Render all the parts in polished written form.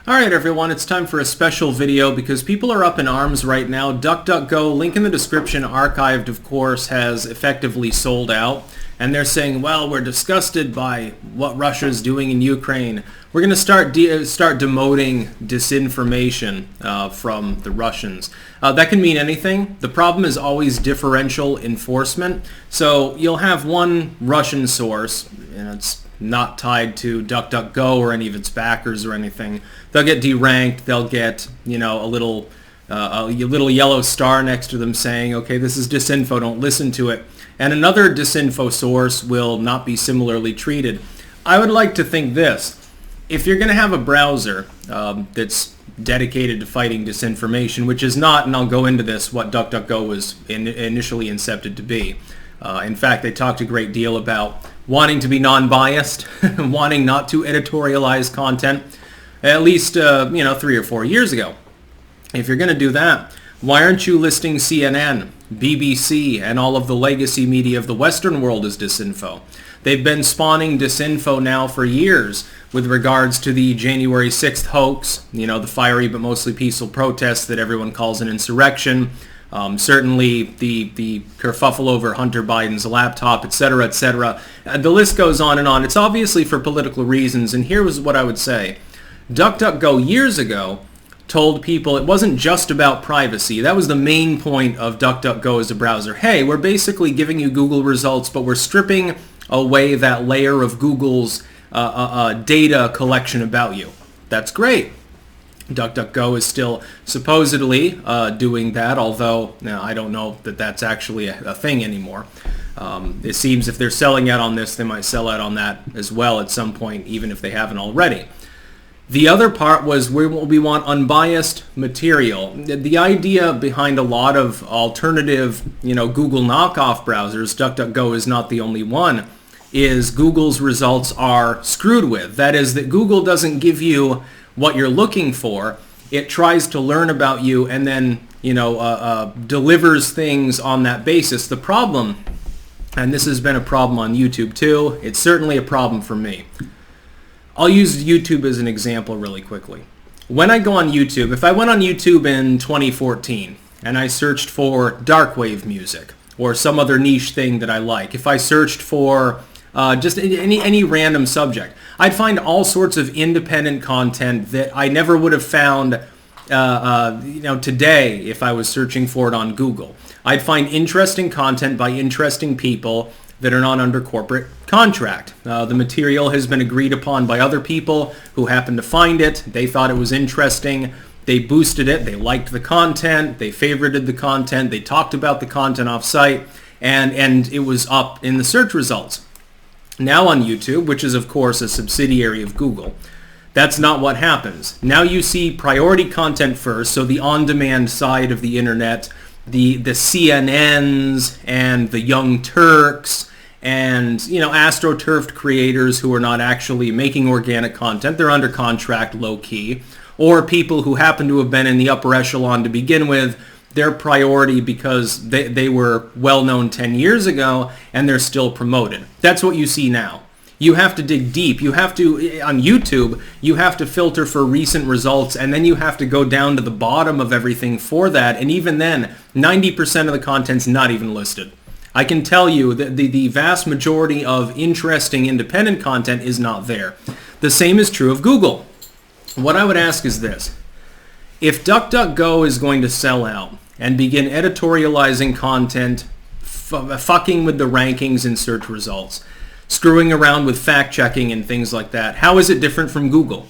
Alright everyone, it's time for a special video because people are up in arms right now. DuckDuckGo, link in the description, archived of course, has effectively sold out. And they're saying, well, we're disgusted by what Russia's doing in Ukraine. We're going to start demoting disinformation from the Russians. That can mean anything. The problem is always differential enforcement. So you'll have one Russian source, and it's not tied to DuckDuckGo or any of its backers or anything. They'll get deranked. They'll get, a little yellow star next to them saying, okay, this is disinfo, don't listen to it. And another disinfo source will not be similarly treated. I would like to think this. If you're going to have a browser that's dedicated to fighting disinformation, which is not, and I'll go into this, what DuckDuckGo was initially incepted to be. In fact, they talked a great deal about wanting to be non-biased, wanting not to editorialize content, at least 3 or 4 years ago. If you're going to do that, why aren't you listing CNN, BBC, and all of the legacy media of the Western world as disinfo? They've been spawning disinfo now for years with regards to the January 6th hoax, the fiery but mostly peaceful protests that everyone calls an insurrection. Certainly the kerfuffle over Hunter Biden's laptop, etc., etc. The list goes on and on. It's obviously for political reasons, and here was what I would say. DuckDuckGo years ago told people it wasn't just about privacy. That was the main point of DuckDuckGo as a browser. Hey, we're basically giving you Google results, but we're stripping away that layer of Google's data collection about you. That's great. DuckDuckGo is still supposedly doing that, although I don't know that that's actually a thing anymore. It seems if they're selling out on this, they might sell out on that as well at some point, even if they haven't already. The other part was we want unbiased material. The idea behind a lot of alternative, Google knockoff browsers, DuckDuckGo is not the only one, is Google's results are screwed with. That is that Google doesn't give you what you're looking for. It tries to learn about you and then, delivers things on that basis. The problem, and this has been a problem on YouTube too, it's certainly a problem for me. I'll use YouTube as an example really quickly. When I go on YouTube, if I went on YouTube in 2014 and I searched for dark wave music or some other niche thing that I like, if I searched for just any random subject, I'd find all sorts of independent content that I never would have found today if I was searching for it on Google. I'd find interesting content by interesting people that are not under corporate contract. The material has been agreed upon by other people who happened to find it. They thought it was interesting. They boosted it. They liked the content. They favorited the content. They talked about the content off-site, and it was up in the search results. Now on YouTube, which is of course a subsidiary of Google, that's not what happens. Now you see priority content first, so the on-demand side of the internet, the CNNs and the Young Turks and, astroturfed creators who are not actually making organic content. They're under contract low-key. Or people who happen to have been in the upper echelon to begin with, their priority because they were well-known 10 years ago and they're still promoted. That's what you see now. You have to dig deep. You have to, on YouTube, you have to filter for recent results, and then you have to go down to the bottom of everything for that. And even then, 90% of the content's not even listed. I can tell you that the vast majority of interesting independent content is not there. The same is true of Google. What I would ask is this. If DuckDuckGo is going to sell out and begin editorializing content, fucking with the rankings and search results, screwing around with fact-checking and things like that, how is it different from Google?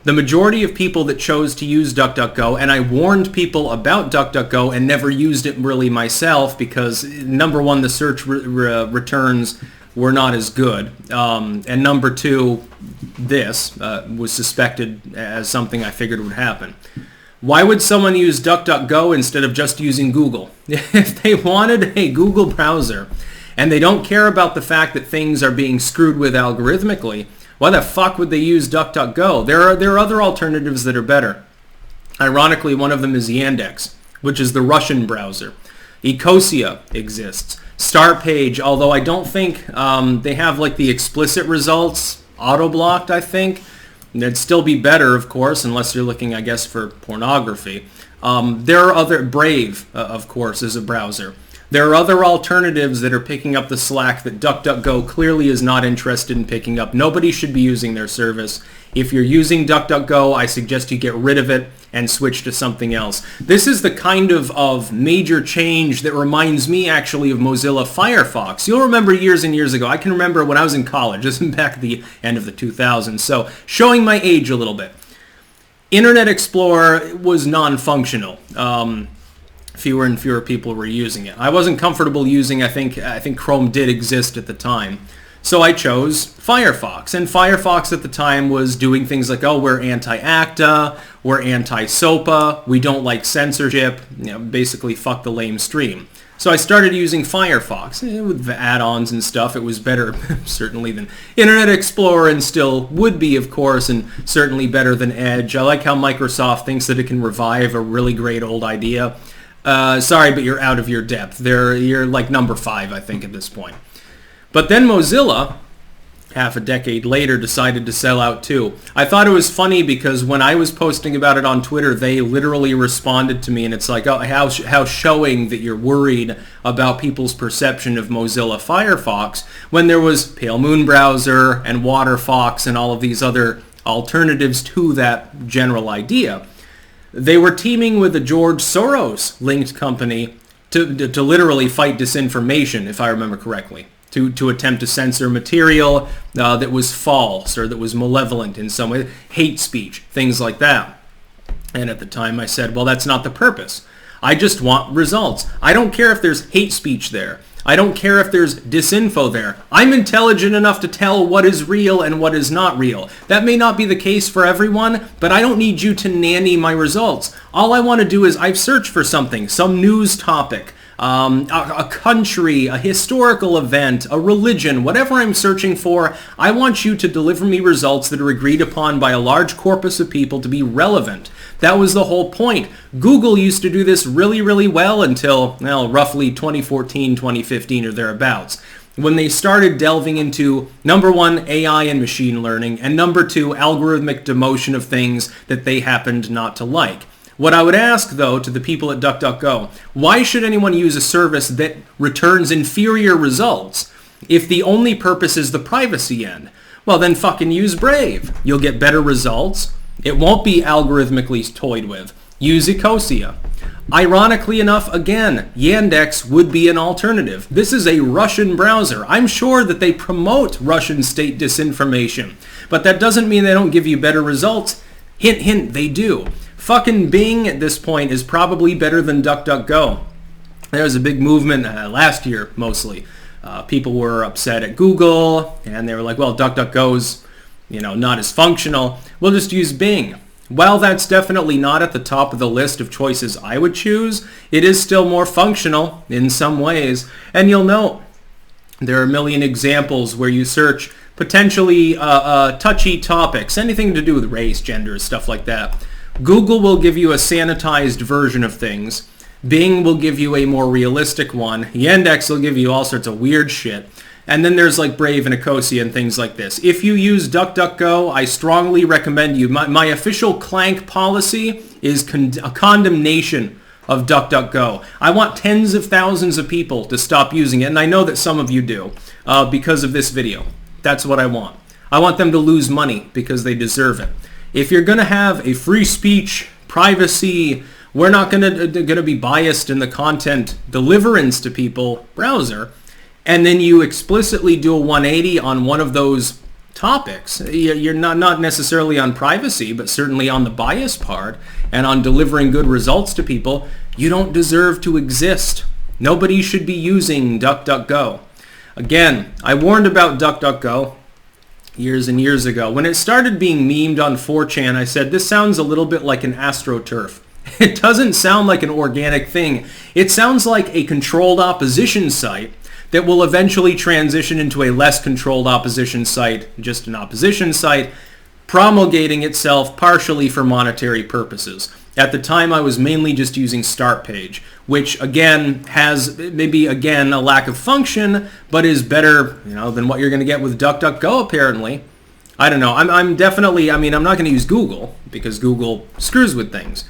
The majority of people that chose to use DuckDuckGo, and I warned people about DuckDuckGo and never used it really myself because, number one, the search returns were not as good, and number two, this was suspected as something I figured would happen. Why would someone use DuckDuckGo instead of just using Google? If they wanted a Google browser and they don't care about the fact that things are being screwed with algorithmically, why the fuck would they use DuckDuckGo? There are other alternatives that are better. Ironically, one of them is Yandex, which is the Russian browser. Ecosia exists. Startpage, although I don't think they have like the explicit results auto-blocked, I think. It'd still be better, of course, unless you're looking, I guess, for pornography. There are other, Brave, of course, is a browser. There are other alternatives that are picking up the slack that DuckDuckGo clearly is not interested in picking up. Nobody should be using their service. If you're using DuckDuckGo, I suggest you get rid of it and switch to something else. This is the kind of major change that reminds me actually of Mozilla Firefox. You'll remember years and years ago. I can remember when I was in college, this is back at the end of the 2000s, so showing my age a little bit. Internet Explorer was non-functional. Fewer and fewer people were using it. I wasn't comfortable using, I think Chrome did exist at the time. So I chose Firefox. And Firefox at the time was doing things like, oh, we're anti-ACTA, we're anti-SOPA, we don't like censorship, basically fuck the lame stream. So I started using Firefox. With the add-ons and stuff, it was better, certainly, than Internet Explorer, and still would be, of course, and certainly better than Edge. I like how Microsoft thinks that it can revive a really great old idea. Sorry, but you're out of your depth. You're like number 5, I think, at this point. But then Mozilla, half a decade later, decided to sell out too. I thought it was funny because when I was posting about it on Twitter, they literally responded to me, and it's like, oh, how showing that you're worried about people's perception of Mozilla Firefox when there was Pale Moon Browser and WaterFox and all of these other alternatives to that general idea. They were teaming with a George Soros-linked company to literally fight disinformation, if I remember correctly, to attempt to censor material that was false or that was malevolent in some way, hate speech, things like that. And at the time I said, well, that's not the purpose. I just want results. I don't care if there's hate speech there. I don't care if there's disinfo there. I'm intelligent enough to tell what is real and what is not real. That may not be the case for everyone, but I don't need you to nanny my results. All I want to do is I've searched for something, some news topic, a country, a historical event, a religion, whatever I'm searching for. I want you to deliver me results that are agreed upon by a large corpus of people to be relevant. That was the whole point. Google used to do this really, really well until, well, roughly 2014, 2015 or thereabouts, when they started delving into, number 1, AI and machine learning, and number 2, algorithmic demotion of things that they happened not to like. What I would ask, though, to the people at DuckDuckGo, why should anyone use a service that returns inferior results if the only purpose is the privacy end? Well, then fucking use Brave. You'll get better results. It won't be algorithmically toyed with. Use Ecosia. Ironically enough, again, Yandex would be an alternative. This is a Russian browser. I'm sure that they promote Russian state disinformation, but that doesn't mean they don't give you better results. Hint, hint, they do. Fucking Bing at this point is probably better than DuckDuckGo. There was a big movement last year, mostly. People were upset at Google, and they were like, well, DuckDuckGo's, not as functional. We'll just use Bing. While that's definitely not at the top of the list of choices I would choose, it is still more functional in some ways. And you'll note there are a million examples where you search potentially touchy topics, anything to do with race, gender, stuff like that. Google will give you a sanitized version of things. Bing will give you a more realistic one. Yandex will give you all sorts of weird shit. And then there's like Brave and Ecosia and things like this. If you use DuckDuckGo, I strongly recommend you. My official clank policy is a condemnation of DuckDuckGo. I want tens of thousands of people to stop using it, and I know that some of you do because of this video. That's what I want. I want them to lose money because they deserve it. If you're going to have a free speech, privacy, we're not going to be biased in the content deliverance to people browser, and then you explicitly do a 180 on one of those topics, you're not necessarily on privacy, but certainly on the bias part and on delivering good results to people, you don't deserve to exist. Nobody should be using DuckDuckGo. Again, I warned about DuckDuckGo years and years ago. When it started being memed on 4chan, I said, this sounds a little bit like an AstroTurf. It doesn't sound like an organic thing. It sounds like a controlled opposition site that will eventually transition into a less controlled opposition site, just an opposition site, promulgating itself partially for monetary purposes. At the time, I was mainly just using Startpage, which again has maybe again a lack of function, but is better, than what you're going to get with DuckDuckGo apparently. I don't know. I'm definitely, I mean, I'm not going to use Google because Google screws with things.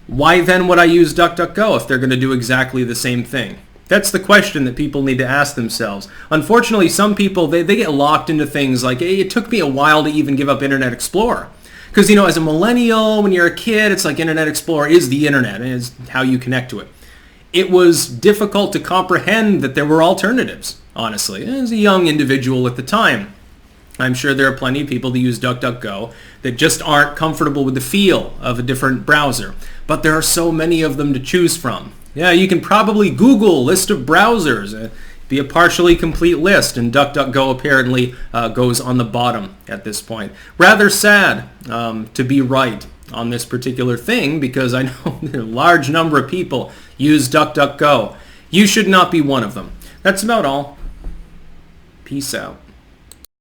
Why then would I use DuckDuckGo if they're going to do exactly the same thing? That's the question that people need to ask themselves. Unfortunately, some people, they get locked into things like, hey, it took me a while to even give up Internet Explorer. Because, you know, as a millennial, when you're a kid, it's like Internet Explorer is the internet and is how you connect to it. It was difficult to comprehend that there were alternatives, honestly, as a young individual at the time. I'm sure there are plenty of people that use DuckDuckGo that just aren't comfortable with the feel of a different browser. But there are so many of them to choose from. Yeah, you can probably Google list of browsers, be a partially complete list, and DuckDuckGo apparently goes on the bottom at this point. Rather sad to be right on this particular thing, because I know a large number of people use DuckDuckGo. You should not be one of them. That's about all. Peace out.